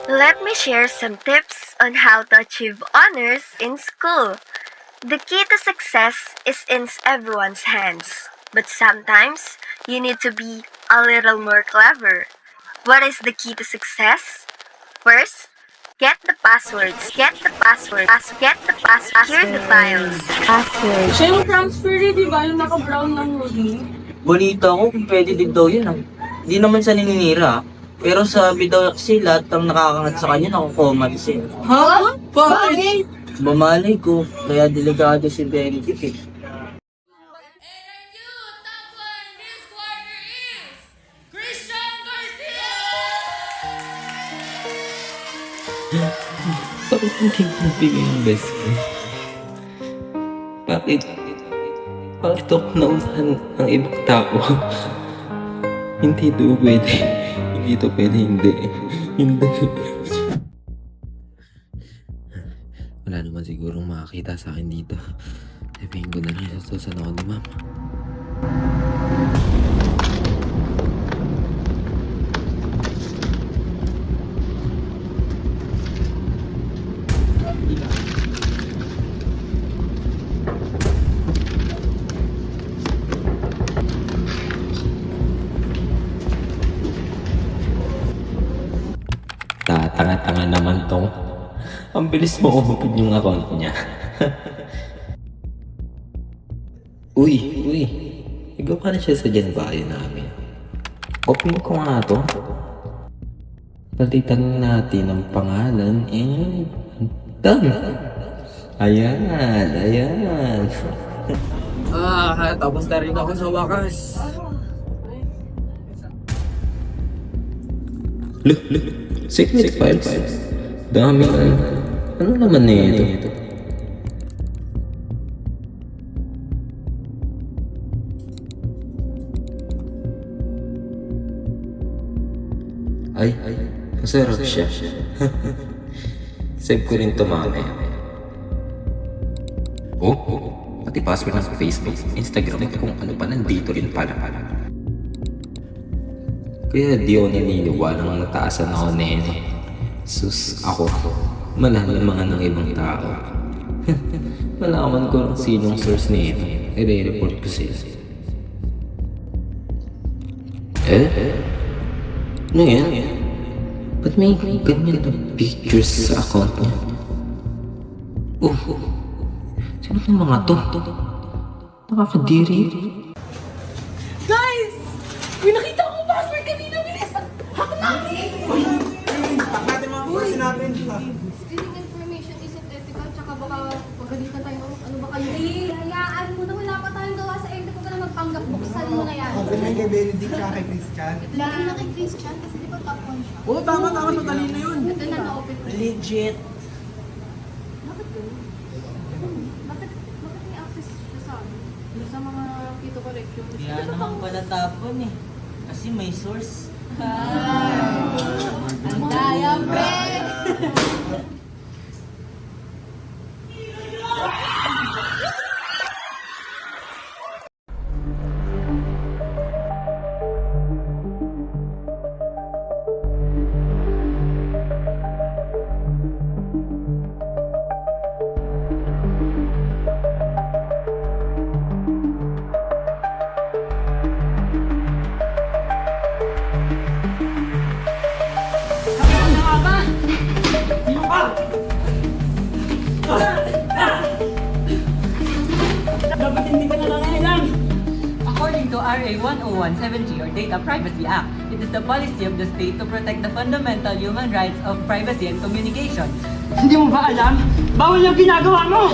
Let me share some tips on how to achieve honors in school. The key to success is in everyone's hands, but sometimes you need to be a little more clever. What is the key to success? First, get the passwords. Secure the files. Siya yung transfer di ba? Yung naka-brown ng hoodie. Balita ko kung pwede din daw yun ah. Hindi naman sa naninira ah. Pero sabi daw kasi lahat ng nakakangat sa kanya nakukomat siya. Ha? Bakit? Mamalay ko, kaya delikado si Benedict eh. NRU top one this quarter is Christian Garcia! Bakit hindi ko bigay ang best ko? Bakit? Bakit ako naunahan ng ibang tao? Hindi ito pwede. Hindi ito pwede. Hindi. Hindi. Wala naman sigurong makakita sa akin dito. Sabihin ko na lang sasusan ako ni Mama. Tatanga-tanga naman tong. Ang bilis mo umupid yung account niya. Uy. Ikaw pa na siya sa dyan bahay namin. Copy ko nga to. Palitan natin ang pangalan and done. Ayan. Tapos na rin ako sa wakas. Look. Secret files. Dami ano naman ito? Ay, masarap siya. Save ko rin to mamaya. Pati password ng Facebook, Instagram, kung ano pa nandito rin pala. Kaya di ako naniniwala ng nataasan ako nene. Sus, ako. Malala mga ng ibang tao. Malaman ko lang sinong source nito. I-report ko sila. Ano yan? Ba't may ganyan na pictures sa account niya? Sino ng mga to? Nakakadiri. Guys! May nakita ko password kanina, bilis! Hack natin! Stealing information isn't ethical, tsaka baka pagalitan tayo. Ano ba kayo? Hayaan mo na, wala pa tayong gawa sa end. Kung ka na magpanggap, buksan mo na yan. Okay, may kay Benedict tsaka kay Christian. Lagyan na kay Christian kasi di ba top 1 siya? Oo, tama, madali na yun. Ito na na-open ko. Legit. Bakit yun? Bakit may access siya sa amin? Sa mga keto collection? Kaya naman pala tapon eh. Kasi may source. Ang daya, pre! Dapat hindi ka na nangailang. According to RA 10170 or Data Privacy Act, it is the policy of the state to protect the fundamental human rights of privacy and communication. Hindi mo ba alam? Bawal yung ginagawa mo!